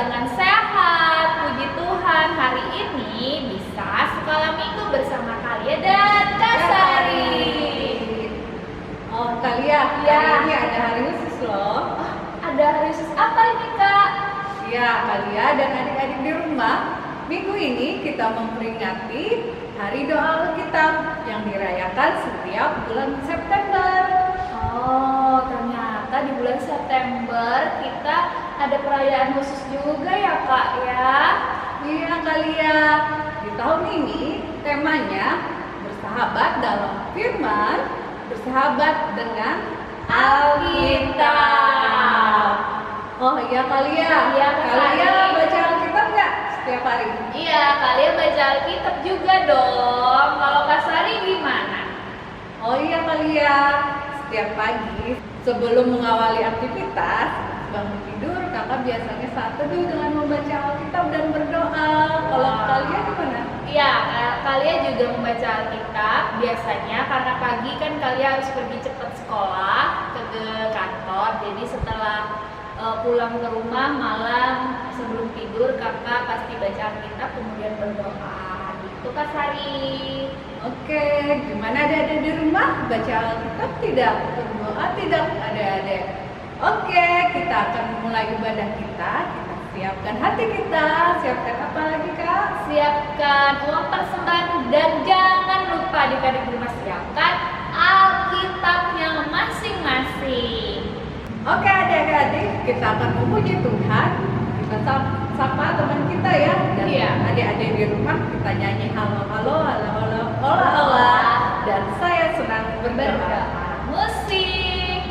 dengan sehat. Puji Tuhan, hari ini bisa sekolah minggu bersama Kalia dan Kak Sari. Oh, Kalia, Ya. hari ini ada hari khusus loh. Ada hari khusus apa ini, Kak? Ya, Kalia dan adik-adik di rumah, minggu ini kita memperingati Hari Doa Alkitab yang dirayakan setiap bulan September. Oh, ternyata di bulan September kita ada perayaan khusus juga ya, Kak ya? Iya, Kalia. Di tahun ini temanya bersahabat dalam firman, bersahabat dengan Alkitab. Oh iya, Kalia. Iya, Kak Kalia Sari. baca Alkitab nggak setiap hari? Iya, kalian baca Alkitab juga dong. Kalau Kak Sari gimana? Oh iya, Kalia. Setiap pagi sebelum mengawali aktivitas bangun tidur, kakak biasanya saat teduh dengan membaca Alkitab dan berdoa. Kalau Kalia gimana? Iya, kalian juga membaca Alkitab biasanya karena pagi kan kalian harus pergi cepat sekolah ke kantor. Jadi setelah pulang ke rumah malam sebelum tidur kakak pasti baca Alkitab kemudian berdoa. Gitu Kak Sari. Oke, gimana adik-adik di rumah? Baca Alkitab tidak? Berdoa tidak adik-adik? Oke, kita akan mulai ibadah kita. Kita siapkan hati kita. Siapkan apa lagi, Kak? Siapkan uang persembahan dan jangan lupa adik-adik di rumah siapkan Alkitabnya masing-masing. Oke, adik-adik, kita akan memuji Tuhan. Kita sapa teman kita ya. Dan Iya. adik-adik di rumah kita nyanyi halo halo halo halo olah olah. Dan saya senang berdoa. Berdoa musik.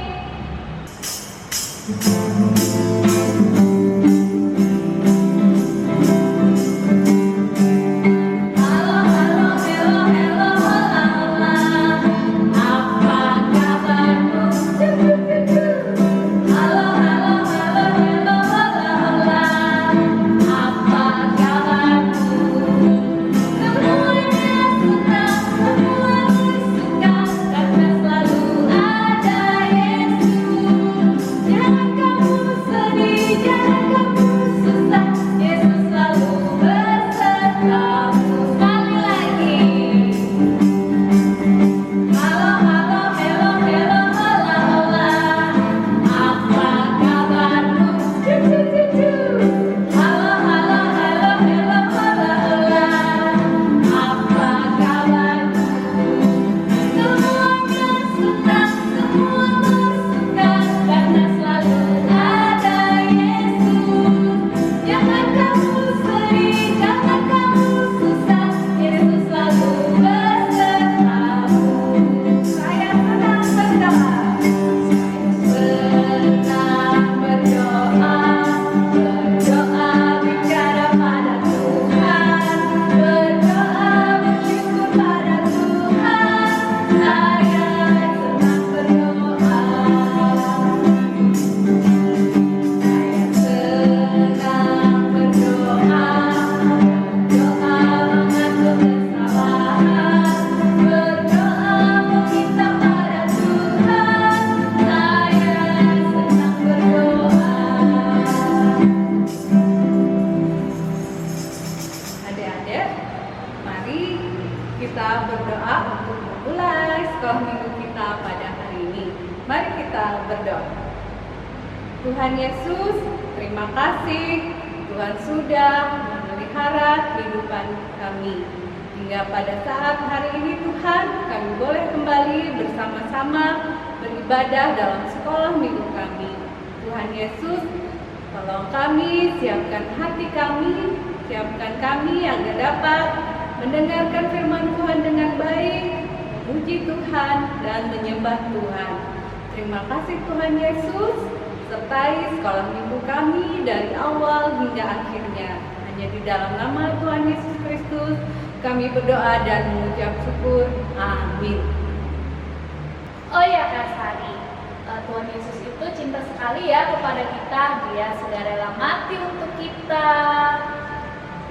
Halo halo hello hello hola hola. Apa kabarmu? Halo halo halo hello hola hola. Apa kabarmu? Semuanya senang, semua suka karena selalu ada Yesus. Jangan kamu sedih, jangan kamu susah, Yesus selalu besertamu. Sekali lagi. Halo halo hello hello hola hola. Apa kabarmu? Halo halo hello hello hola hola. Apa kabarmu? Semuanya senang, semua bersuka karena selalu ada Yesus. Jangan kamu sedih, jangan kamu susah, Yesus selalu besertamu. Saya senang berdoa. Senang berdoa, berdoa bicara pada Tuhan, berdoa bersyukur pada Tuhan. Saya senang berdoa. Saya senang berdoa, berdoa mengaku kesalahan, berdoa meminta pada Tuhan. Saya senang berdoa. Adik-adik, mari kita berdoa untuk memulai sekolah minggu kita pada hari ini. Mari kita berdoa. Tuhan Yesus, terima kasih Tuhan sudah memelihara kehidupan kami. Hingga pada saat hari ini Tuhan, kami boleh kembali bersama-sama beribadah dalam sekolah minggu kami. Tuhan Yesus, tolong kami, siapkan hati kami, siapkan kami agar dapat mendengarkan firman Tuhan dengan baik, memuji Tuhan dan menyembah Tuhan. Terima kasih Tuhan Yesus, sertai sekolah minggu kami dari awal hingga akhirnya. Hanya di dalam nama Tuhan Yesus Kristus kami berdoa dan mengucap syukur. Amin. Oh ya Kak Sari, Tuhan Yesus itu cinta sekali ya kepada kita. Dia sudah rela mati untuk kita.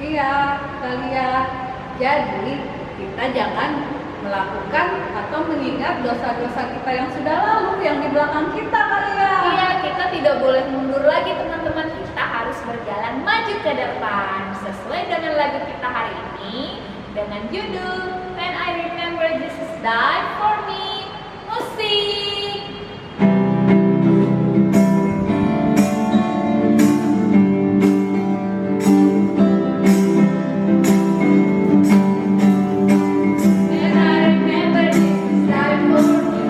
Iya, Kalia. Jadi kita jangan melakukan atau mengingat dosa-dosa kita yang sudah lalu, yang di belakang kita, Kalia. Iya, kita tidak boleh mundur lagi teman-teman. Kita harus berjalan maju. ke depan sesuai dengan lagu kita hari ini dengan judul When I Remember Jesus Died for Me. Musik. When I remember Jesus died for me,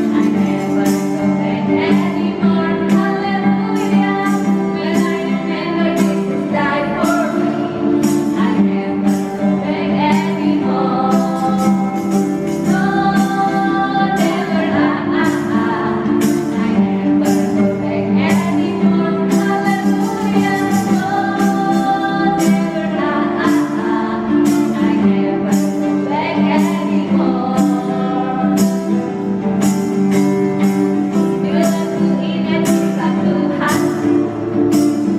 I never go back anymore. Hallelujah. When I remember Jesus died for me, I never go back anymore. No, never, I never go back anymore. Hallelujah. No, never, I never go back anymore. Bila ku ingat kisah Tuhan,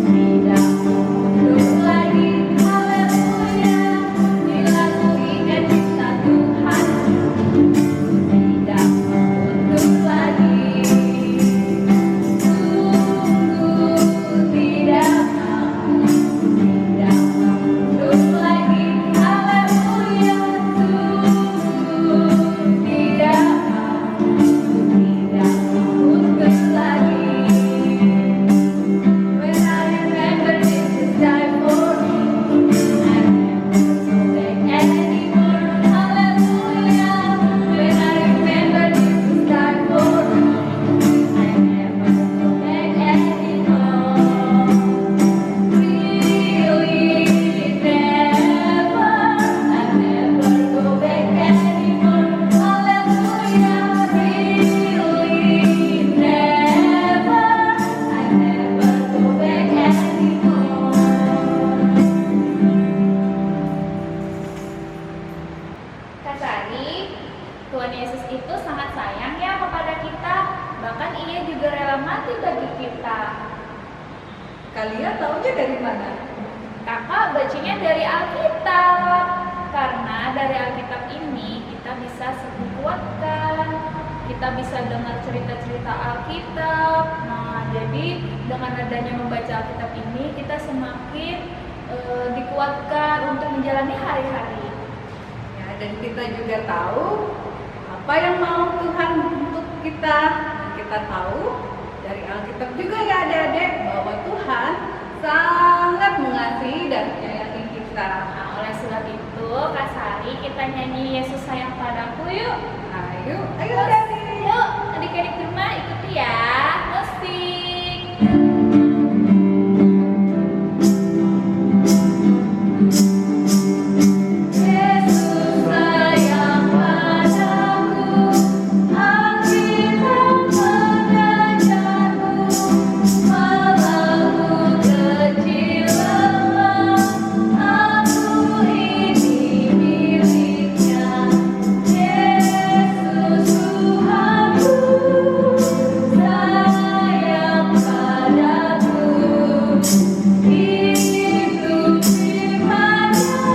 tidak mundur lagi. Haleluya. Bila ku ingat kisah Tuhan, tidak mundur lagi. Sungguh tidak mundur lagi. Haleluya. Sungguh tidak mundur lagi. When I remember Jesus died for me, I never go back anymore. Hallelujah. When I remember Jesus died for me, I never go back anymore. Really, never, I never go back anymore. Hallelujah. Really, never, I never go back anymore. Kak Sari, Tuhan Yesus itu sangat sayang ya kepada kita. Bahkan ia juga rela mati bagi kita. Kalian taunya dari mana? Kakak bacanya dari Alkitab. Karena dari Alkitab ini kita bisa dikuatkan. Kita bisa dengar cerita-cerita Alkitab. Nah, jadi dengan adanya membaca Alkitab ini kita semakin dikuatkan untuk menjalani hari-hari. Ya, dan kita juga tahu apa yang mau Tuhan untuk kita. Kita tahu dari Alkitab juga ya adik-adik bahwa Tuhan sangat mengasihi dan menyayangi kita. Nah, oleh sebab itu, Kak Sari, kita nyanyi Yesus sayang padaku yuk. Ayo dari. Yuk, adik-adik di rumah ikuti ya. Musik. Yesus sayang padaku, Alkitab mengajarku, walau kecil lemah, aku ini miliknya. Yesus Tuhanku, sayang padaku, hidup firman-Nya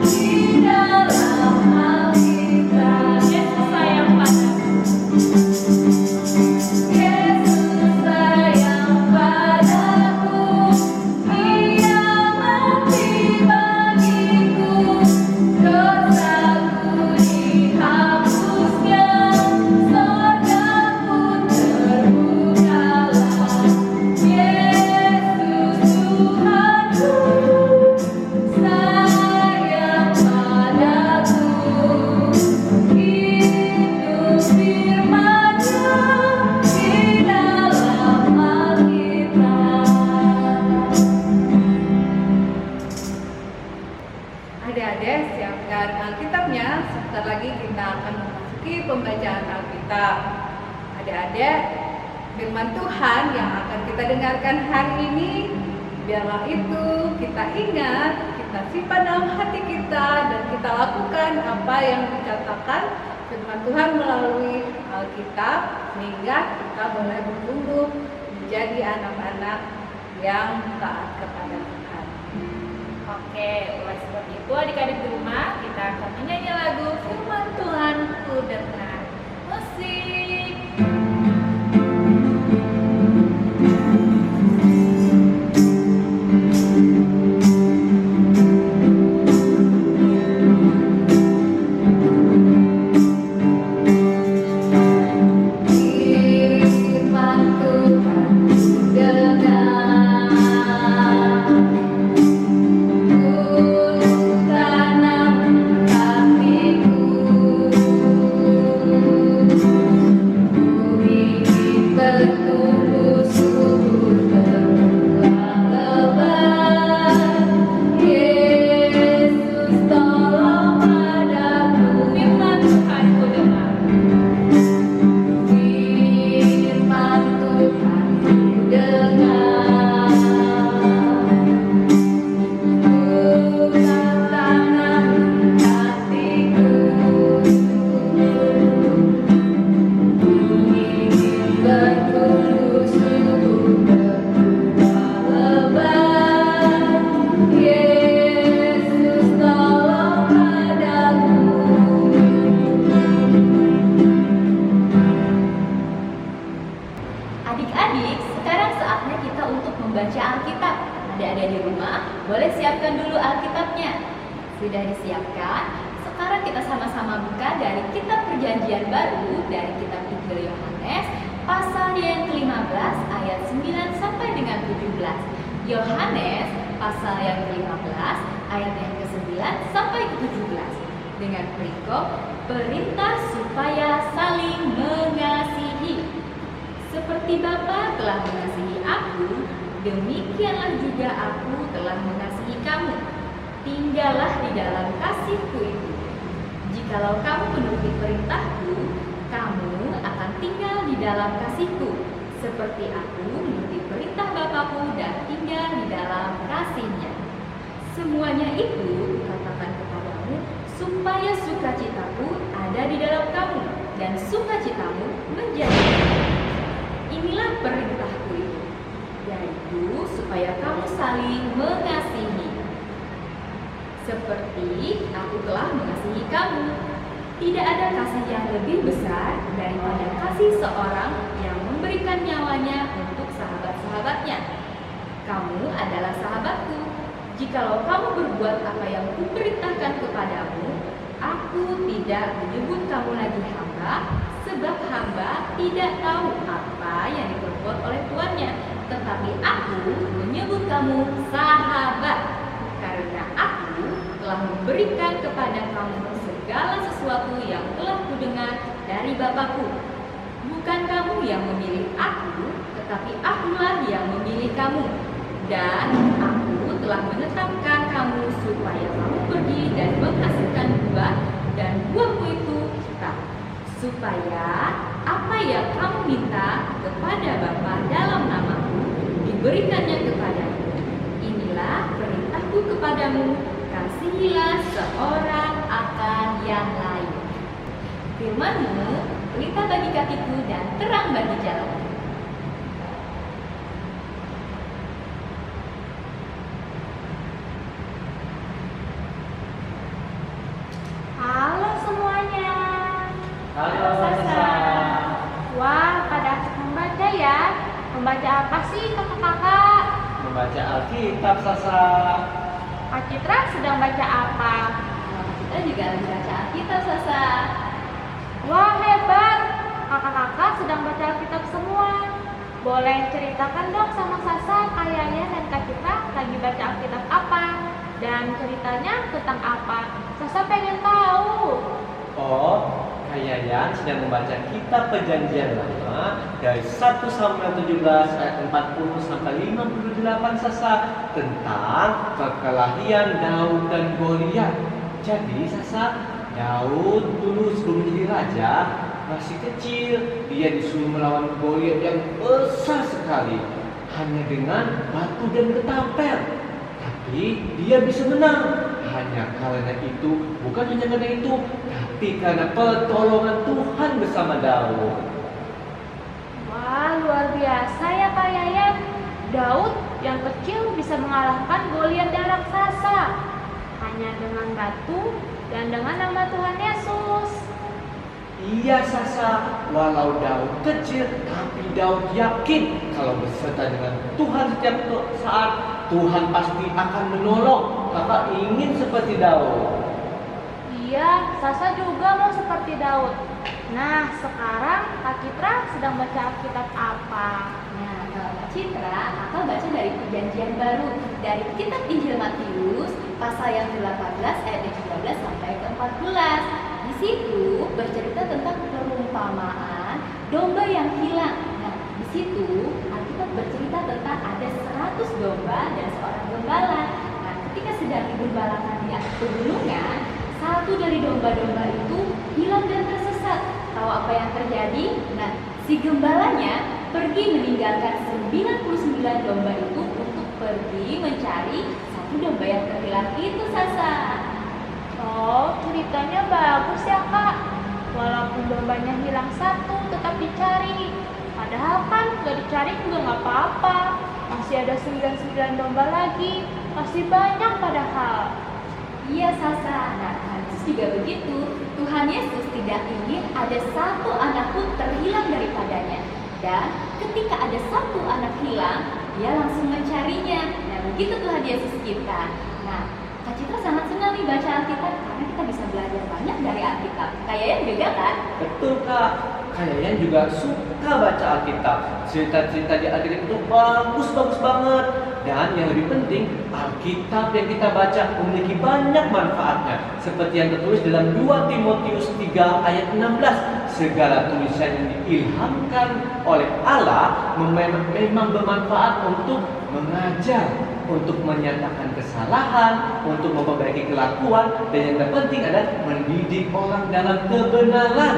di dalam Alkitab. Yesus sayang padaku. Yesus sayang padaku, Ia mati bagiku, dosaku dihapusnya, sorgaku terbukalah. Yesus Tuhanku, sayang padaku, hidup firman-Nya di dalam Alkitab. Adik-adik siapkan Alkitabnya, sebentar lagi kita akan memasuki pembacaan Alkitab. Adik-adik, firman Tuhan yang akan kita dengarkan hari ini, biarlah itu kita ingat, kita simpan dalam hati kita, dan kita lakukan apa yang dikatakan firman Tuhan melalui Alkitab, sehingga kita boleh bertumbuh menjadi anak-anak yang taat kepada Tuhan. Oke, oleh sebab itu adik-adik di rumah kita akan menyanyi lagu Firman Tuhan ku dengar. Musik. boleh siapkan dulu Alkitabnya. Sudah disiapkan? Sekarang kita sama-sama buka dari kitab Perjanjian Baru, dari kitab Injil Yohanes, pasal yang ke-15 ayat 9 sampai dengan 17. Yohanes pasal yang ke-15 ayat yang ke-9 sampai ke-17. Dengan perikop perintah supaya saling mengasihi. Seperti Bapa telah mengasihi aku, demikianlah juga aku telah mengasihi kamu. Tinggallah di dalam kasihku itu. Jikalau kamu menuruti perintahku, kamu akan tinggal di dalam kasihku, seperti aku menuruti perintah Bapakku dan tinggal di dalam kasihnya. Semuanya itu kukatakan kepadamu, supaya sukacitaku ada di dalam kamu, dan sukacitamu menjadi penuh. Inilah perintahku itu, yaitu supaya kamu saling mengasihi. Seperti aku telah mengasihi kamu. Tidak ada kasih yang lebih besar daripada kasih seorang yang memberikan nyawanya untuk sahabat-sahabatnya. Kamu adalah sahabatku, jikalau kamu berbuat apa yang kuperintahkan kepadamu. Aku tidak menyebut kamu lagi hamba, sebab hamba tidak tahu apa yang diperbuat oleh tuannya. Tetapi aku menyebut kamu sahabat, karena aku telah memberikan kepada kamu segala sesuatu yang telah kudengar dari Bapakku. Bukan kamu yang memilih aku, tetapi akulah yang memilih kamu. Dan aku telah menetapkan kamu supaya kamu pergi dan menghasilkan buah, dan buahmu itu tetap, supaya apa yang kamu minta kepada Bapa dalam namaku diberikannya kepadamu. Inilah perintahku kepadamu, kasihilah seorang akan yang lain. Firman-Mu pelita bagi kakiku dan terang bagi jalanku. Halo semuanya. Halo Sasa. Wah, pada asik membaca ya. Membaca apa sih kakak-kakak? Membaca Alkitab Sasa. Kak Citra sedang baca apa? Kita juga lagi baca Alkitab, Sasa. Wah, hebat. Kakak-kakak sedang baca Alkitab semua. Boleh ceritakan dong sama Sasa, Kak Yayan dan Kak Citra lagi baca Alkitab apa? Dan ceritanya tentang apa? Sasa pengen tahu. Oh, Kak Yayan sedang membaca kitab Perjanjian Lama dari 1 Samuel 17 ayat 40 sampai 58 Sasa, tentang perkelahian Daud dan Goliat. Jadi Sasa, Daud dulu sebelum menjadi raja masih kecil, dia disuruh melawan Goliat yang besar sekali, hanya dengan batu dan ketapel. Tapi dia bisa menang. Hanya karena itu, bukan hanya karena itu, tapi karena pertolongan Tuhan bersama Daud. Wah, luar biasa ya Kak Yayan. Daud yang kecil bisa mengalahkan Goliat dan raksasa hanya dengan batu dan dengan nama Tuhan Yesus. Iya Sasa, walau Daud kecil, tapi Daud yakin kalau beserta dengan Tuhan setiap saat, Tuhan pasti akan menolong. Kakak ingin seperti Daud. Iya, Sasa juga mau seperti Daud. Nah, sekarang Kak Citra sedang baca Alkitab apa? Nah, kalau Kak Citra, aku baca dari Perjanjian Baru, dari kitab Injil Matius, pasal yang ke-18 ayat 13 sampai ke-14. Di situ bercerita tentang perumpamaan domba yang hilang. Nah, di situ Alkitab bercerita tentang ada 100 domba dan seorang gembala. Nah, ketika sedang digembalakan di atas pegunungan, satu dari domba-domba itu hilang dan tersesat. Tahu apa yang terjadi? Nah, si gembalanya pergi meninggalkan 99 domba itu untuk pergi mencari satu domba yang terhilang itu, Sasa. Oh, ceritanya bagus ya Kak. Walaupun dombanya hilang satu, tetap dicari. Padahal kan gak dicari juga gak apa-apa. Masih ada 99 domba lagi. Masih banyak padahal. Iya, Sasa. Nah, Yesus juga begitu. Tuhan Yesus tidak ingin ada satu anak pun terhilang daripadanya. Dan ketika ada satu anak hilang, dia langsung mencarinya. Nah, begitu Tuhan Yesus kita. Nah, Kak Citra sangat senang nih baca Alkitab karena kita bisa belajar banyak dari Alkitab. Kayaknya juga kan? Betul Kak, kayaknya juga suka baca Alkitab. Cerita-cerita di Alkitab itu bagus banget. Dan yang lebih penting, Alkitab yang kita baca memiliki banyak manfaatnya. Seperti yang tertulis dalam 2 Timotius 3 ayat 16. Segala tulisan yang diilhamkan oleh Allah memang bermanfaat untuk mengajar, untuk menyatakan kesalahan, untuk memperbaiki kelakuan, dan yang terpenting adalah mendidik orang dalam kebenaran.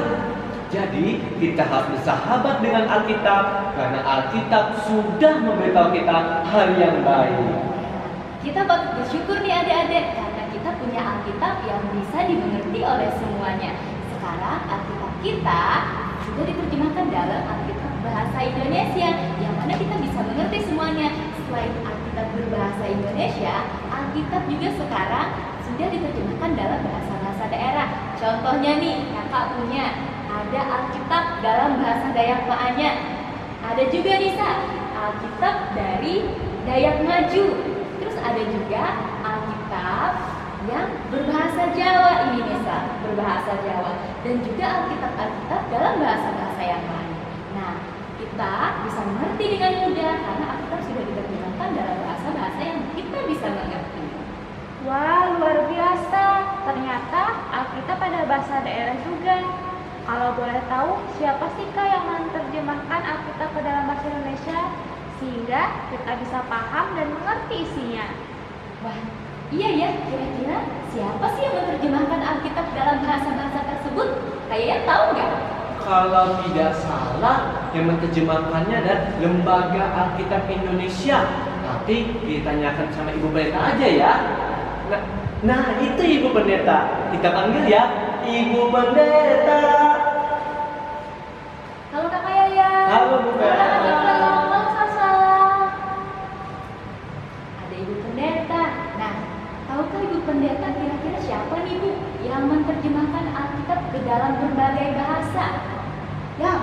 Jadi kita harus bersahabat dengan Alkitab karena Alkitab sudah memberitahu kita hal yang baik. Kita bersyukur nih adik-adik karena kita punya Alkitab yang bisa dimengerti oleh semuanya. Sekarang Alkitab kita sudah diterjemahkan dalam Alkitab bahasa Indonesia yang mana kita bisa mengerti semuanya. Selain Alkitab berbahasa Indonesia, Alkitab juga sekarang sudah diterjemahkan dalam bahasa-bahasa daerah. Contohnya nih, kakak punya ada Alkitab dalam bahasa Dayak Maanya. Ada juga nih Alkitab dari Dayak Ngaju. Terus ada juga Alkitab yang berbahasa Jawa ini Nisa, berbahasa Jawa. Dan juga Alkitab dalam bahasa-bahasa yang lain. Nah, kita bisa mengerti dengan mudah karena Alkitab sudah diterjemahkan dalam bahasa-bahasa yang kita bisa mengerti. Wah, luar biasa. Ternyata Alkitab ada bahasa daerah juga. Kalau boleh tahu, siapa sih Kak yang menerjemahkan Alkitab ke dalam bahasa Indonesia sehingga kita bisa paham dan mengerti isinya? Wah, iya ya, kira-kira siapa sih yang menerjemahkan Alkitab dalam bahasa-bahasa tersebut? Kayaknya tahu nggak? Kalau tidak salah, yang menerjemahkannya adalah Lembaga Alkitab Indonesia. Nanti ditanyakan sama Ibu Pendeta aja ya. Nah itu Ibu Pendeta. Kita panggil ya, Ibu Pendeta. Halo Kakak Yaya. Halo Bu Pendeta. Halo Sasa. Ada Ibu Pendeta. Nah, tahukah Ibu Pendeta kira-kira siapa nih Bu yang menerjemahkan Alkitab ke dalam berbagai bahasa? Ya,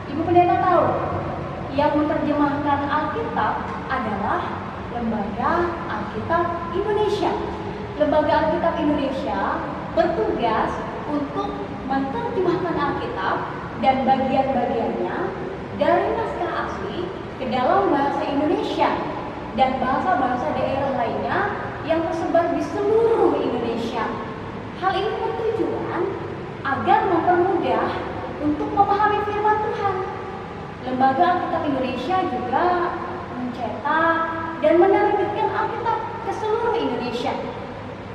Ibu Pendeta tahu. Yang menerjemahkan Alkitab adalah Lembaga Alkitab Indonesia. Lembaga Alkitab Indonesia bertugas untuk menerjemahkan Alkitab dan bagian-bagiannya dari naskah asli ke dalam bahasa Indonesia dan bahasa-bahasa daerah lainnya yang tersebar di seluruh Indonesia. Hal ini bertujuan agar mempermudah untuk memahami firman Tuhan. Lembaga Alkitab Indonesia juga mencetak dan menerbitkan Alkitab ke seluruh Indonesia.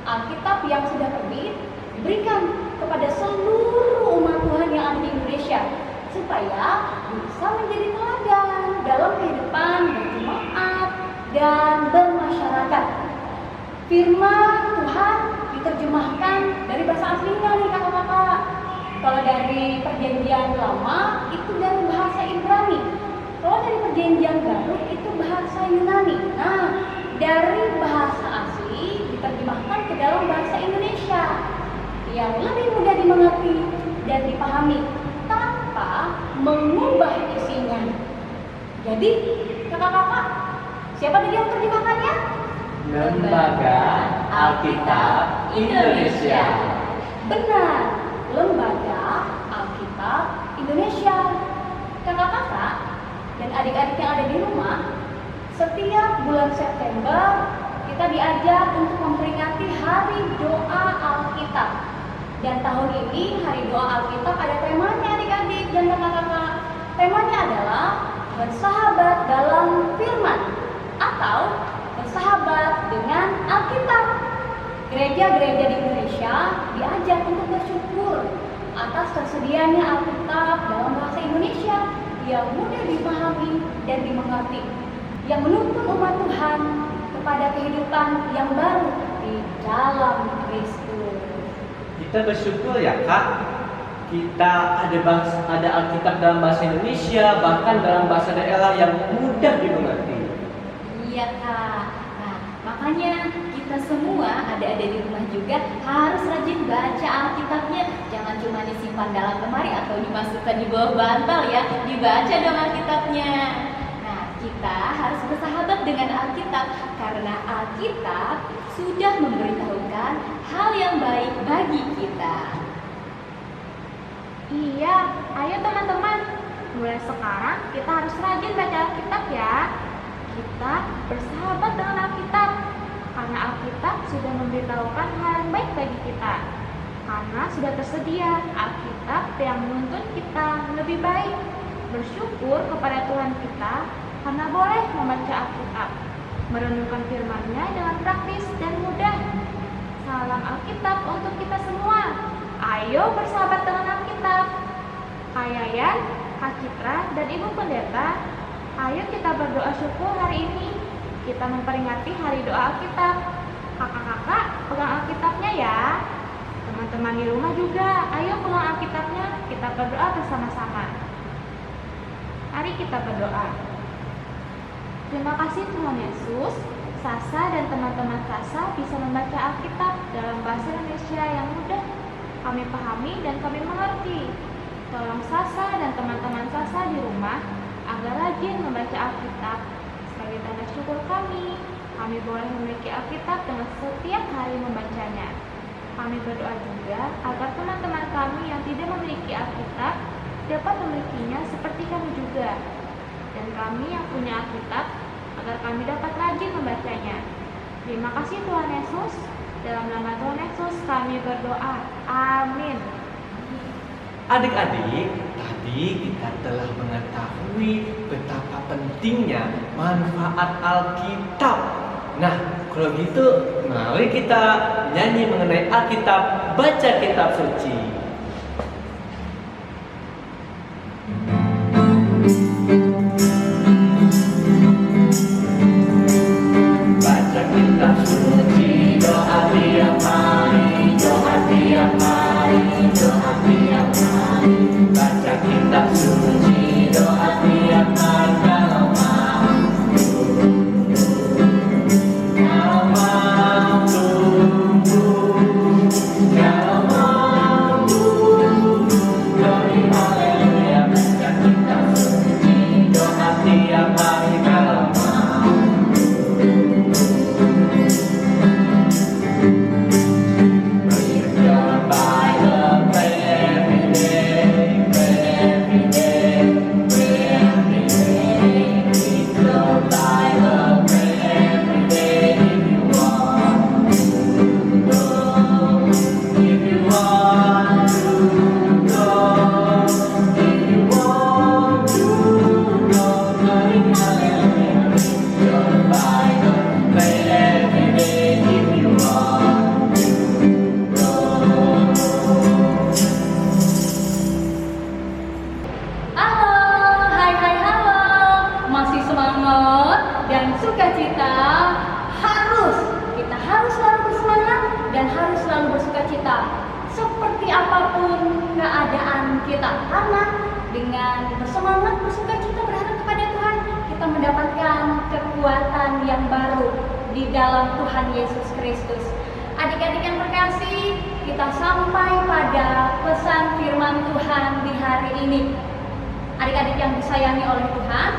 Alkitab yang sudah terbit diberikan kepada seluruh umat Tuhan yang ada di Indonesia supaya bisa menjadi teladan dalam kehidupan berjemaat dan bermasyarakat. Firman Tuhan diterjemahkan dari bahasa aslinya nih kakak-kakak. Kalau dari perjanjian lama itu dari bahasa Ibrani. Kalau dari perjanjian baru itu bahasa Yunani. Nah, dari bahasa asli diterjemahkan ke dalam bahasa Indonesia yang lebih mudah dimengerti dan dipahami tanpa mengubah isinya. Jadi, kakak-kakak, siapa tadi yang terjemahkannya? Lembaga Alkitab Indonesia. Benar, Lembaga Alkitab Indonesia. Kakak-kakak dan adik-adik yang ada di rumah, setiap bulan September kita diajak untuk memperingati Hari Doa Alkitab. Dan tahun ini Hari Doa Alkitab ada temanya adik-adik dan kakak-kakak. Temanya adalah bersahabat dalam firman atau bersahabat dengan Alkitab. Gereja-gereja di Indonesia diajak untuk bersyukur atas tersedianya Alkitab dalam bahasa Indonesia yang mudah dipahami dan dimengerti, yang menuntun umat Tuhan kepada kehidupan yang baru di dalam Kristus. Kita bersyukur ya Kak, kita ada Alkitab dalam bahasa Indonesia, bahkan dalam bahasa daerah yang mudah dimengerti. Iya Kak. Nah, makanya kita semua adik-adik di rumah juga harus rajin baca Alkitabnya. Jangan cuma disimpan dalam lemari atau dimasukkan di bawah bantal ya, dibaca dong Alkitabnya. Nah, Kita harus bersahabat dengan Alkitab karena Alkitab sudah memberitahukan hal yang baik bagi kita. Iya, ayo teman-teman. Mulai sekarang kita harus rajin baca Alkitab ya. Kita bersahabat dengan Alkitab karena Alkitab sudah memberitahukan hal yang baik bagi kita. Karena sudah tersedia Alkitab yang menuntun kita lebih baik. Bersyukur kepada Tuhan kita karena boleh membaca Alkitab, merenungkan firman-Nya dengan praktis dan mudah. Salam Alkitab untuk kita semua. Ayo bersahabat dengan Alkitab. Kak Yayan, Kak Citra, dan Ibu Pendeta, ayo kita berdoa syukur hari ini. Kita memperingati hari doa Alkitab. Kakak-kakak, pegang Alkitabnya ya. Teman-teman di rumah juga, ayo pegang Alkitabnya. Kita berdoa bersama-sama. Mari kita berdoa. Terima kasih Tuhan Yesus, Sasa dan teman-teman Sasa bisa membaca Alkitab dalam bahasa Indonesia yang mudah kami pahami dan kami mengerti. Tolong Sasa dan teman-teman Sasa di rumah agar rajin membaca Alkitab. Sebagai tanda syukur kami boleh memiliki Alkitab dengan setiap hari membacanya. Kami berdoa juga agar teman-teman kami yang tidak memiliki Alkitab dapat memilikinya seperti kami juga. Dan kami yang punya Alkitab agar kami dapat rajin membacanya. Terima kasih Tuhan Yesus. Dalam nama Tuhan Yesus kami berdoa. Amin. Adik-adik, tadi kita telah mengetahui betapa pentingnya manfaat Alkitab. Nah, kalau gitu mari kita nyanyi mengenai Alkitab, baca kitab suci. Baca kitab suci, doa tiap hari, doa tiap hari, doa tiap hari. Baca kitab suci, doa tiap hari kalau mampu. Kalau mampu, kalau mampu. Glory haleluya, baca kitab suci, doa tiap hari kalau mampu. Read your Bible, pray every day, pray every day, pray every day. Read your Bible, pray every day if you want to go. If you want to go, if you want to go, glory hallelujah. Read your Bible, pray every day if you want to go. Halo, halo. Masih semangat dan sukacita kita harus selalu bersemangat dan harus selalu bersukacita seperti apapun keadaan kita. Karena dengan bersemangat, bersukacita, berharap kepada Tuhan, kita mendapatkan kekuatan yang baru di dalam Tuhan Yesus Kristus. Adik-adik yang terkasih, kita sampai pada pesan firman Tuhan di hari ini. Adik-adik yang disayangi oleh Tuhan,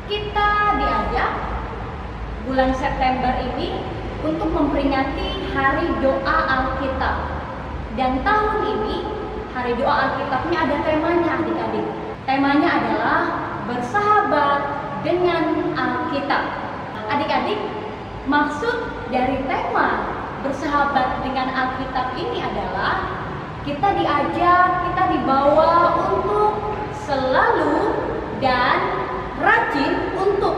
kita diajak bulan September ini untuk memperingati Hari Doa Alkitab. Dan tahun ini Hari Doa Alkitabnya ada temanya adik-adik. Temanya adalah bersahabat dengan Alkitab. Adik-adik, maksud dari tema bersahabat dengan Alkitab ini adalah kita diajak, kita dibawa untuk selalu dan rajin untuk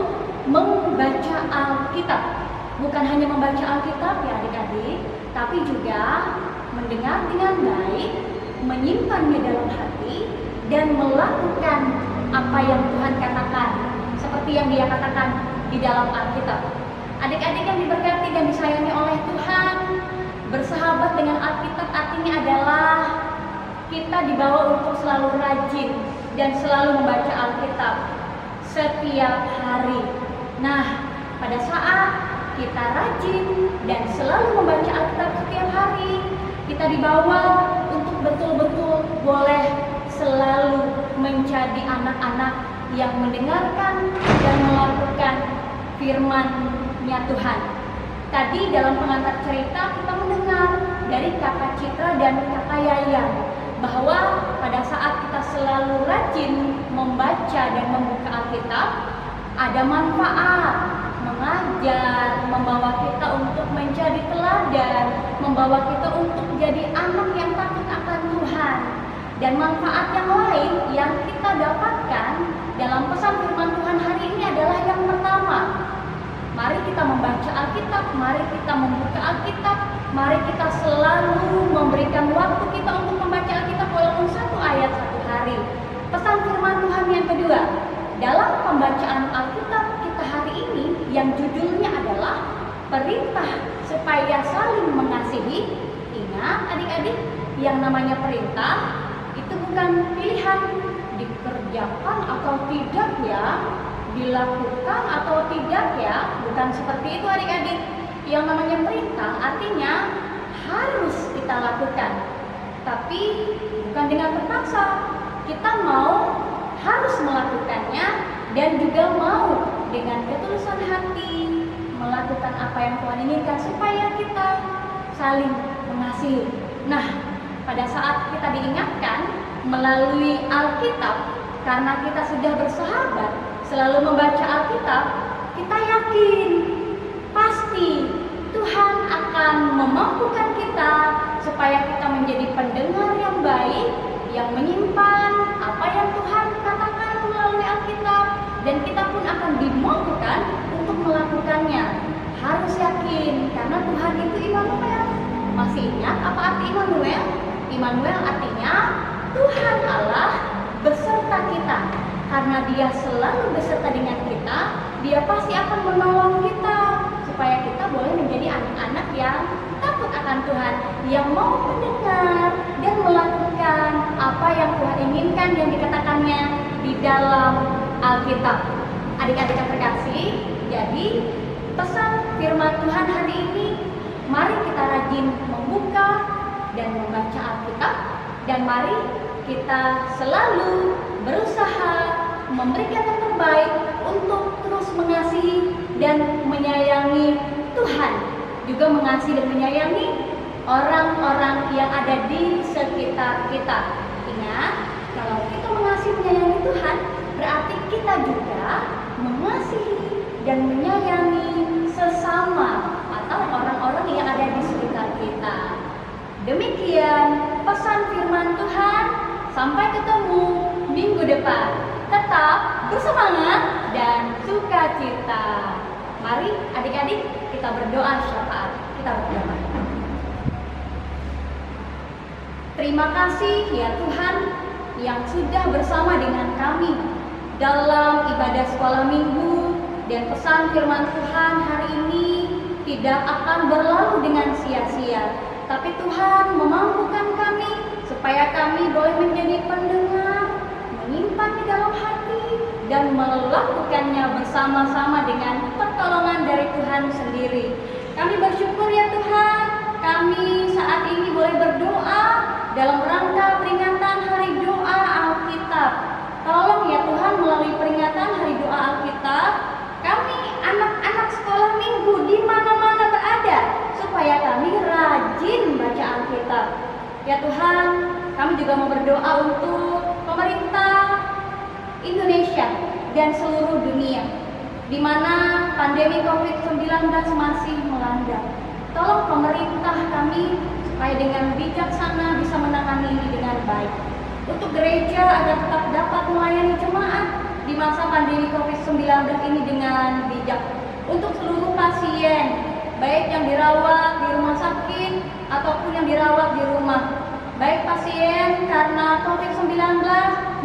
membaca Alkitab. Bukan hanya membaca Alkitab ya adik-adik, tapi juga mendengar dengan baik, menyimpannya dalam hati, dan melakukan apa yang Tuhan katakan, seperti yang Dia katakan di dalam Alkitab. Adik-adik yang diberkati dan disayangi oleh Tuhan, bersahabat dengan Alkitab artinya adalah kita dibawa untuk selalu rajin dan selalu membaca Alkitab setiap hari. Nah, pada saat kita rajin dan selalu membaca Alkitab setiap hari, kita dibawa untuk betul-betul boleh selalu menjadi anak-anak yang mendengarkan dan melakukan firman-Nya Tuhan. Tadi dalam pengantar cerita kita mendengar dari Kakak Citra dan Kakak Yayan bahwa pada saat kita selalu rajin membaca dan membuka Alkitab, ada manfaat, mengajar, membawa kita untuk menjadi teladan, membawa kita untuk jadi anak yang takut akan Tuhan. Dan manfaat yang lain yang kita dapatkan dalam pesan firman Tuhan hari ini adalah yang pertama, mari kita membaca Alkitab, mari kita membuka Alkitab, mari kita selalu memberikan waktu kita untuk membaca Alkitab walaupun satu ayat satu hari. Pesan firman Tuhan yang kedua, dalam pembacaan Alkitab kita hari ini yang judulnya adalah perintah supaya saling mengasihi. Ingat adik-adik, yang namanya perintah itu bukan pilihan dikerjakan atau tidak ya, dilakukan atau tidak ya, bukan seperti itu adik-adik. Yang namanya perintah artinya harus kita lakukan, tapi bukan dengan terpaksa. Kita mau, harus melakukannya, dan juga mau dengan ketulusan hati melakukan apa yang Tuhan inginkan supaya kita saling mengasihi. Nah, pada saat kita diingatkan melalui Alkitab, karena kita sudah bersahabat selalu membaca Alkitab, kita yakin pasti Tuhan akan memampukan kita supaya kita menjadi pendengar yang baik, yang menyimpan apa yang Tuhan katakan melalui Alkitab, dan kita pun akan dimampukan untuk melakukannya. Harus yakin, karena Tuhan itu Immanuel. Masih ingat apa arti Immanuel? Immanuel artinya Tuhan Allah beserta kita. Karena Dia selalu beserta dengan kita, Dia pasti akan menolong kita supaya kita boleh menjadi anak-anak yang takut akan Tuhan, yang mau mendengar dan melakukan apa yang Tuhan inginkan yang dikatakannya di dalam Alkitab. Adik-adik yang terkasih, jadi pesan firman Tuhan hari ini, mari kita rajin membuka dan membaca Alkitab, dan mari kita selalu berusaha memberikan yang terbaik untuk terus mengasihi dan menyayangi Tuhan, juga mengasihi dan menyayangi orang-orang yang ada di sekitar kita. Ingat, kalau kita mengasihi menyayangi Tuhan, berarti kita juga mengasihi dan menyayangi sesama atau orang-orang yang ada di sekitar kita. Demikian pesan firman Tuhan. Sampai ketemu minggu depan. Tetap bersemangat dan sukacita. Mari adik-adik kita berdoa syafaat. Kita berdoa. Terima kasih ya Tuhan yang sudah bersama dengan kami dalam ibadah sekolah minggu, dan pesan firman Tuhan hari ini tidak akan berlalu dengan sia-sia, tapi Tuhan memampukan kami supaya kami boleh menjadi pendengar, menyimpan di dalam hati, dan melakukannya bersama-sama dengan pertolongan dari Tuhan sendiri. Kami bersyukur ya Tuhan, kami saat ini boleh berdoa dalam rangka peringatan Hari Doa Alkitab. Tolong ya Tuhan, melalui peringatan Hari Doa Alkitab, kami anak-anak sekolah minggu di mana-mana berada, supaya kami rajin baca Alkitab. Ya Tuhan, kami juga mau berdoa untuk pemerintah Indonesia dan seluruh dunia, di mana pandemi COVID-19 masih melanda. Tolong pemerintah kami supaya dengan bijaksana bisa menangani ini dengan baik. Untuk gereja agar tetap dapat melayani jemaat di masa pandemi COVID-19 ini dengan bijak. Untuk seluruh pasien, baik yang dirawat di rumah sakit ataupun yang dirawat di rumah, baik pasien karena COVID-19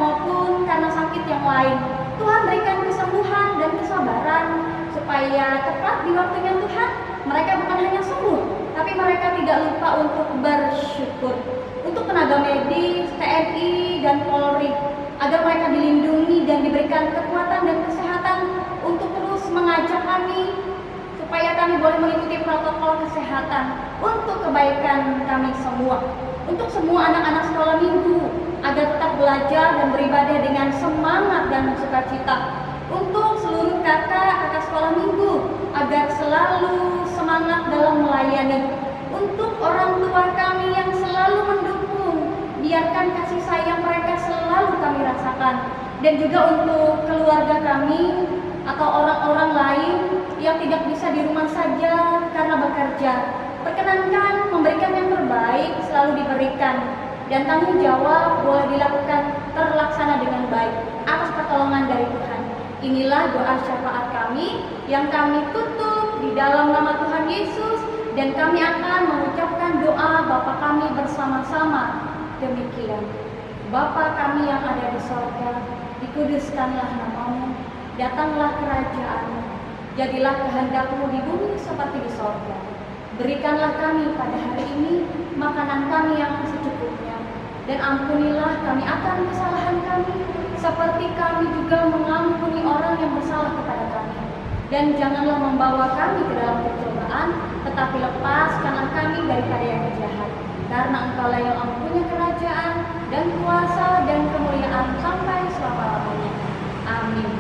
maupun karena sakit yang lain, Tuhan berikan kesembuhan dan kesabaran supaya tepat di waktunya Tuhan mereka bukan hanya sembuh, tapi mereka tidak lupa untuk bersyukur. Untuk tenaga medis, TNI, dan Polri, agar mereka dilindungi dan diberikan kekuatan dan kesehatan untuk terus mengajak kami supaya kami boleh mengikuti protokol kesehatan untuk kebaikan kami semua. Untuk semua anak-anak sekolah minggu, agar tetap belajar dan beribadah dengan semangat dan sukacita. Untuk seluruh kakak sekolah minggu agar selalu semangat dalam melayani. Untuk orang tua kami yang selalu mendukung, biarkan kasih sayang mereka selalu kami rasakan. Dan juga untuk keluarga kami atau orang-orang lain yang tidak bisa di rumah saja karena bekerja, perkenankan memberikan yang terbaik selalu diberikan, dan tanggung jawab boleh dilakukan terlaksana dengan baik atas pertolongan dari Tuhan. Inilah doa syafaat kami yang kami tutup di dalam nama Tuhan Yesus, dan kami akan mengucapkan doa Bapa kami bersama-sama. Demikian. Bapa kami yang ada di sorga, dikuduskanlah namamu, datanglah kerajaanmu, jadilah kehendak-Mu di bumi seperti di sorga. Berikanlah kami pada hari ini makanan kami yang secukupnya, dan ampunilah kami akan kesalahan kami, seperti kami juga mengampuni orang yang bersalah kepada kami. Dan janganlah membawa kami ke dalam pencobaan, tetapi lepaskanlah kami daripada yang jahat. Karena Engkaulah yang mempunyai kerajaan dan kuasa dan kemuliaan sampai selama-lamanya. Amin.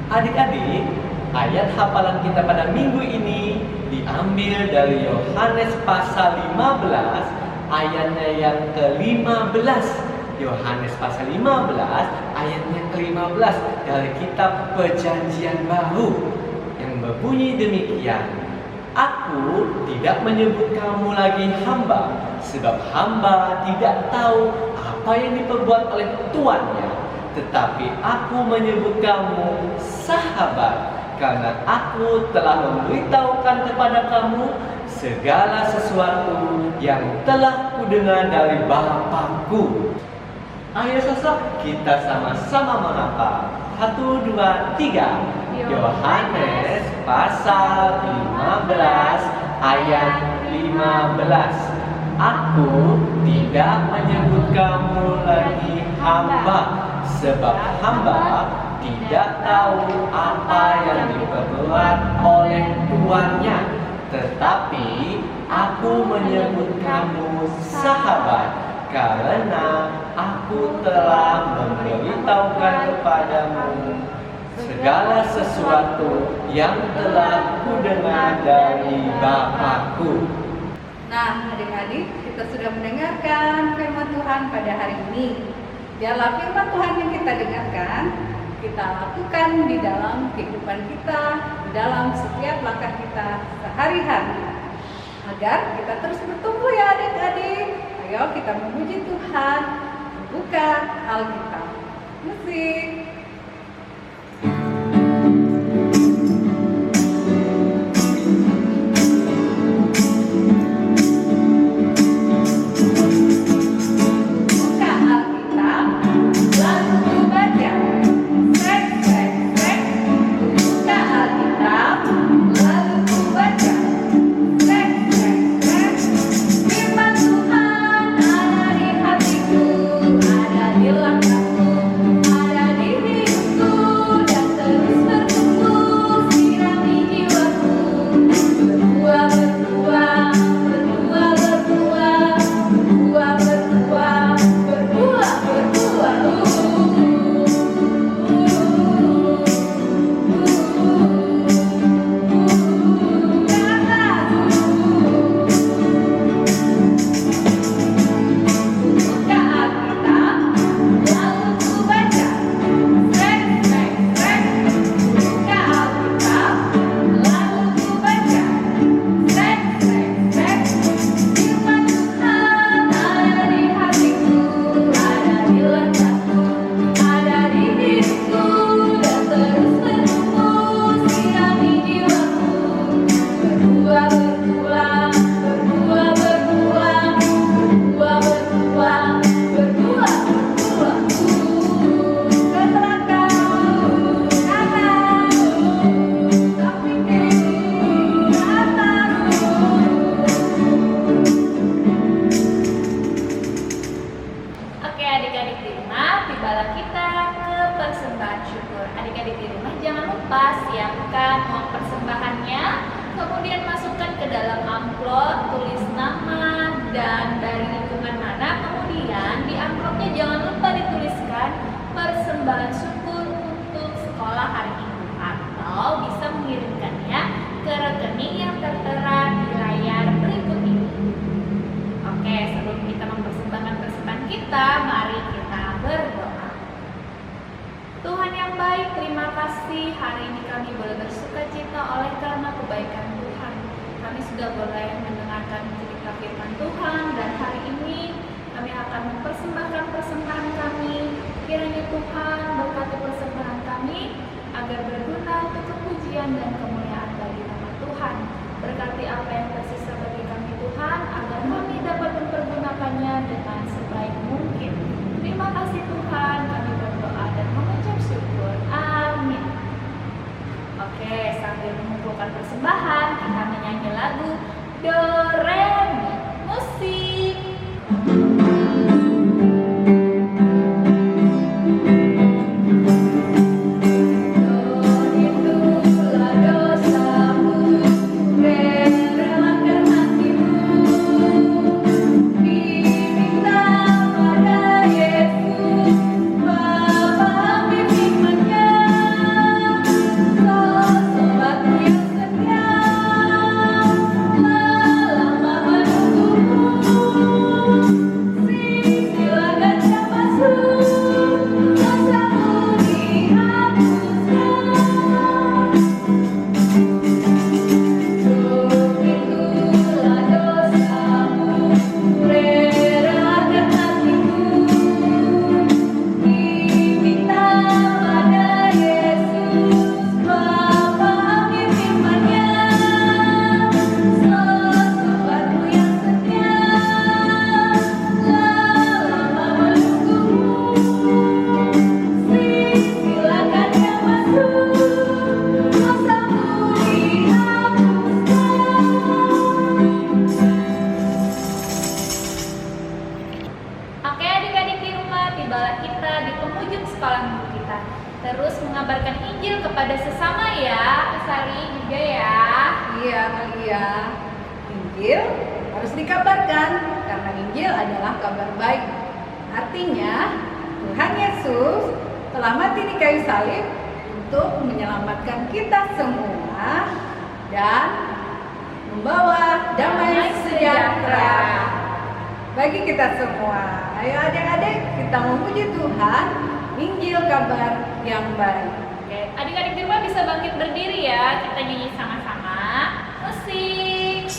Adik-adik, ayat hafalan kita pada minggu ini diambil dari Yohanes pasal 15 ayatnya yang ke-15. Yohanes pasal 15 ayatnya ke-15 dari kitab Perjanjian Baru yang berbunyi demikian. Aku tidak menyebut kamu lagi hamba, sebab hamba tidak tahu apa yang diperbuat oleh tuannya. Tetapi aku menyebut kamu sahabat, karena aku telah memberitahukan kepada kamu segala sesuatu yang telah kudengar dari Bapa-Ku. Ayo sosok kita sama-sama menghafal. 1, 2, 3. Yohanes pasal 15 ayat 15. Aku tidak menyebut kamu lagi hamba, sebab hamba tidak tahu apa yang diperbuat oleh tuannya. Tetapi aku menyebut kamu sahabat, karena aku telah memberitahukan kepadamu segala sesuatu yang telah kudengar dari Bapa-Ku. Nah, adik-adik, kita sudah mendengarkan firman Tuhan pada hari ini. Biarlah firman Tuhan yang kita dengarkan, kita lakukan di dalam kehidupan kita, di dalam setiap langkah kita sehari-hari, agar kita terus bertumbuh ya adik-adik. Ayo kita memuji Tuhan, buka Alkitab. Musik. amplop, tulis nama dan dari lingkungan mana, kemudian di amplop Pokoknya jangan lupa dituliskan persembahan syukur untuk sekolah hari ini, atau bisa mengirimkannya ke rekening yang tertera di layar berikut ini. Oke, sebelum kita mempersembahkan persembahan kita, mari kita berdoa. Tuhan yang baik, terima kasih hari ini kami boleh bersukacita oleh karena kebaikan Tuhan. Kami sudah boleh mendengarkan cerita firman Tuhan, dan hari ini kami akan mempersembahkan persembahan kami. Kiranya Tuhan berkati persembahan kami agar berguna untuk kepujian dan kemuliaan bagi nama Tuhan. Berkati apa yang tersisa bagi kami Tuhan, agar kami dapat mempergunakannya dengan sebaik mungkin. Terima kasih Tuhan, kami berdoa dan mengucap syukur. Amin. Oke, sambil mengumpulkan persembahan, kita menyanyi lagu Do Re Mi. Musik. Oke adik-adik di rumah, tibalah kita di penghujung sekolah minggu kita. Terus mengabarkan Injil kepada sesama ya, Sari juga ya. Iya, Malia. Injil harus dikabarkan karena Injil adalah kabar baik. Artinya, Tuhan Yesus telah mati di kayu salib untuk menyelamatkan kita semua dan membawa damai sejahtera bagi kita semua. Ayo adik-adik, kita memuji Tuhan. Injil kabar yang baik. Oke, adik-adik di rumah bisa bangkit berdiri ya. Kita nyanyi sama-sama. Musik.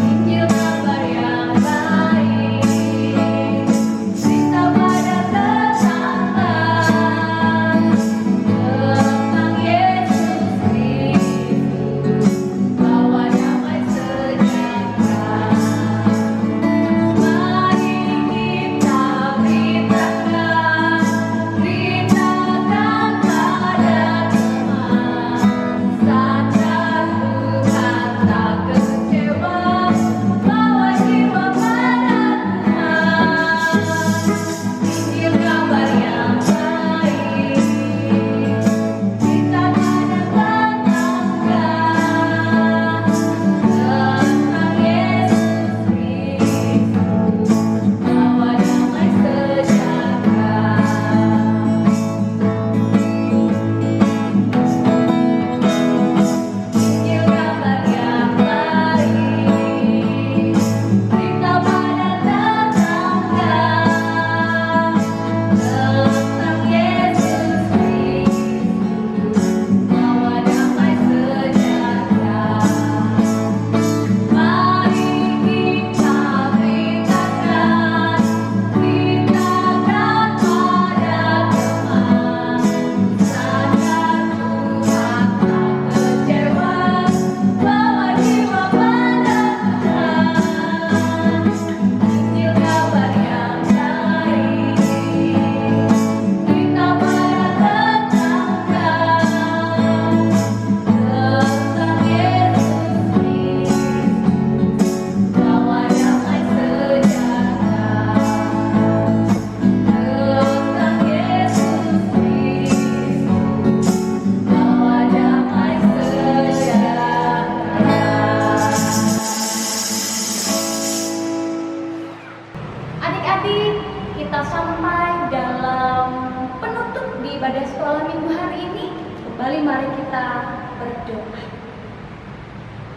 Injil kabar yang baik, cerita pada tetangga tentang Yesus Kristus, bawa damai sejahtera. Mari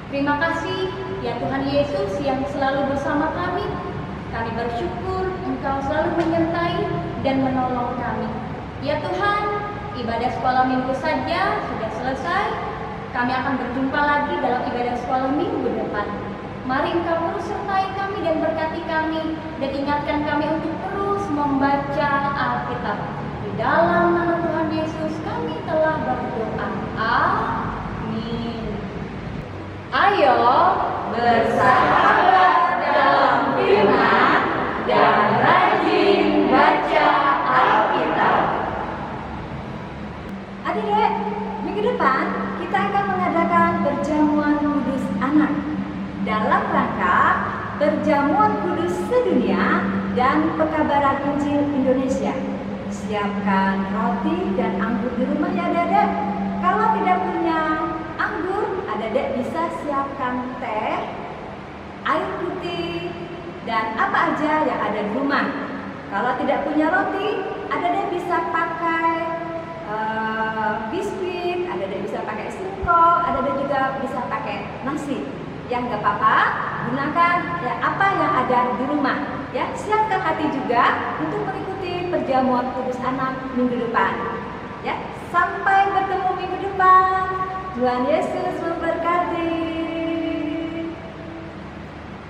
Terima kasih ya Tuhan Yesus yang selalu bersama kami. Kami bersyukur Engkau selalu menyertai dan menolong kami. Ya Tuhan, ibadah sekolah minggu saja sudah selesai. Kami akan berjumpa lagi dalam ibadah sekolah minggu depan. Mari Engkau terus sertai kami dan berkati kami, dan ingatkan kami untuk terus membaca Alkitab. Di dalam nama Tuhan Yesus kami telah berdoa. Amin. Ayo bersahabat dalam firman dan rajin baca Alkitab. Adik-adik, minggu depan kita akan mengadakan perjamuan kudus anak dalam rangka perjamuan kudus sedunia dan pekabaran Injil Indonesia. Siapkan roti dan anggur di rumah ya adik-adik. Kalau tidak punya anggur, adik-adik bisa siapkan teh, air putih, dan apa aja yang ada di rumah. Kalau tidak punya roti, adik-adik bisa pakai biskuit, adik-adik bisa pakai singkong, adik-adik juga bisa pakai nasi. Yang nggak apa-apa, gunakan ya apa yang ada di rumah. Ya, siapkan hati juga untuk mengikuti perjamuan kudus anak minggu depan. Ya, sampai bertemu minggu depan. Tuhan Yesus memberkati.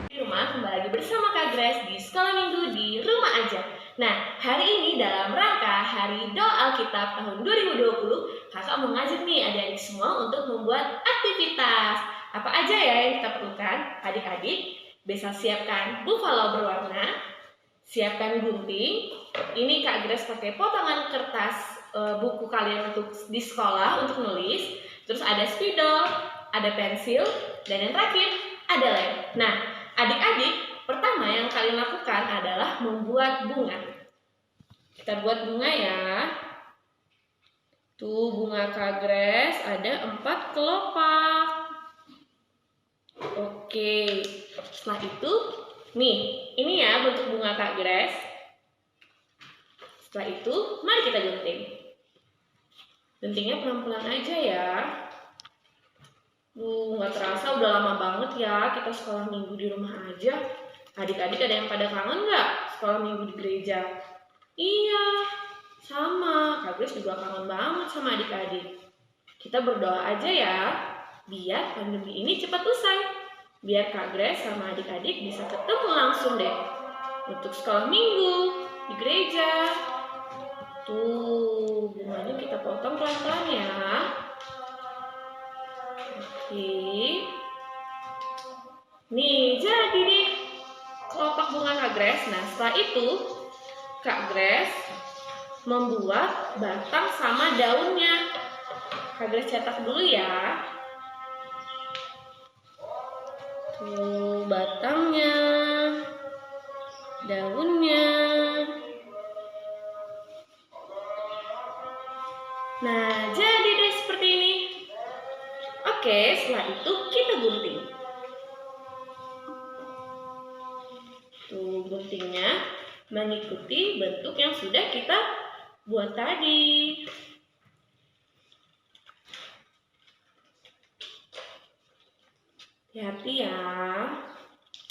Di rumah kembali lagi bersama Kak Grace di Sekolah Minggu di Rumah Aja. Nah, hari ini dalam rangka Hari Doa Alkitab tahun 2020, kakak mengajak nih adik-adik semua untuk membuat aktivitas. Apa aja ya yang kita perlukan? Adik-adik bisa siapkan buffalo berwarna, siapkan gunting. Ini Kak Grace pakai potongan kertas buku kalian untuk di sekolah untuk nulis. Terus ada spidol, ada pensil, dan yang terakhir ada lem. Nah, adik-adik, pertama yang kalian lakukan adalah membuat bunga. Kita buat bunga ya. Tuh bunga Kak Grace ada 4 kelopak. Oke, setelah itu, nih, ini ya bentuk bunga Kak Grace. Setelah itu, mari kita gunting. Guntingnya pelan-pelan aja ya. Nggak terasa udah lama banget ya kita sekolah minggu di rumah aja. Adik-adik ada yang pada kangen nggak sekolah minggu di gereja? Iya, sama. Kak Grace juga kangen banget sama adik-adik. Kita berdoa aja ya, biar pandemi ini cepat usai. Biar Kak Grace sama adik-adik bisa ketemu langsung deh. Untuk sekolah minggu di gereja. Tuh, bunganya kita potong pelan-pelan ya. Oke. Nih, jadi deh kelopak bunga Kak Grace. Nah, setelah itu Kak Grace membuat batang sama daunnya. Kak Grace cetak dulu ya. Tuh, batangnya, daunnya. Nah, jadi deh seperti ini. Oke, setelah itu kita gunting. Tuh, guntingnya mengikuti bentuk yang sudah kita buat tadi. Hati-hati ya.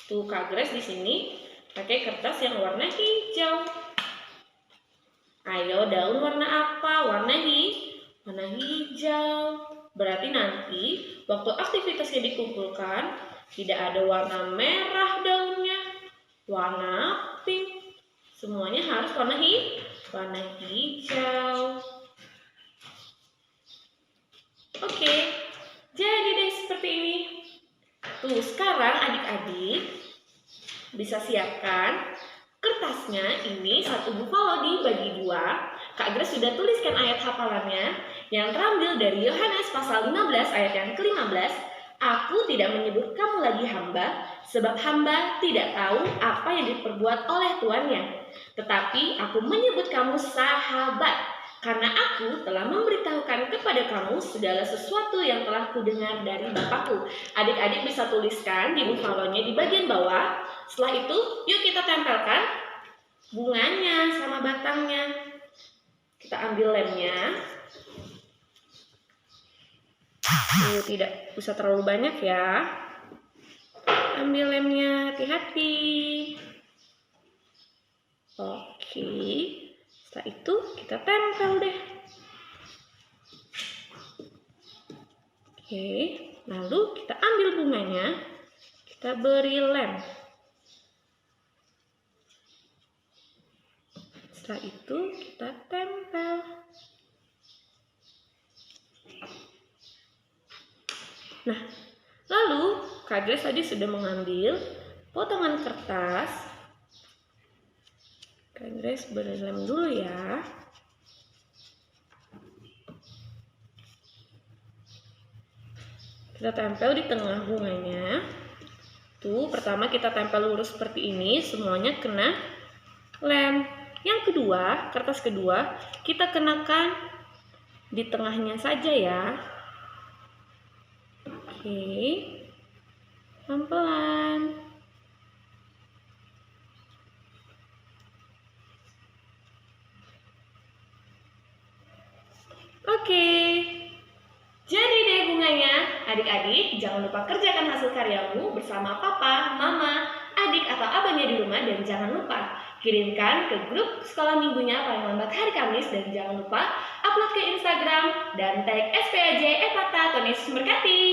Tuh Kak Grace di sini pakai kertas yang warna hijau. Ayo, daun warna apa? Warna hijau. Berarti nanti waktu aktivitasnya dikumpulkan tidak ada warna merah daunnya, warna pink. Semuanya harus warna hijau. Oke, jadi deh seperti ini. Tuh, sekarang adik-adik bisa siapkan kertasnya. Ini satu buffalo dibagi 2. Kak Grace sudah tuliskan ayat hafalannya yang terambil dari Yohanes pasal 15 ayat yang ke-15. Aku tidak menyebut kamu lagi hamba, sebab hamba tidak tahu apa yang diperbuat oleh tuannya. Tetapi aku menyebut kamu sahabat, karena aku telah memberitahukan kepada kamu segala sesuatu yang telah kudengar dari Bapakku. Adik-adik bisa tuliskan di buffalo-nya di bagian bawah. Setelah itu, yuk kita tempelkan bunganya sama batangnya. Kita ambil lemnya. Tidak usah terlalu banyak ya. Ambil lemnya, hati-hati. Oke, setelah itu kita tempel deh. Oke, lalu kita ambil bunganya, kita beri lem. Setelah itu kita tempel. Nah, lalu Kak Grace tadi sudah mengambil potongan kertas. Kak Grace beri lem dulu ya. Kita tempel di tengah bunganya. Tuh, pertama kita tempel lurus seperti ini, semuanya kena lem. Yang kedua, kertas kedua, kita kenakan di tengahnya saja ya. Oke, pelan-pelan. Oke, jadi deh bunganya. Adik-adik, jangan lupa kerjakan hasil karyamu bersama papa, mama, adik atau abangnya di rumah, dan jangan lupa kirimkan ke grup sekolah minggunya paling lambat hari Kamis, dan jangan lupa upload ke Instagram dan tag SPAJ Epata. Tuhan Yesus memberkati.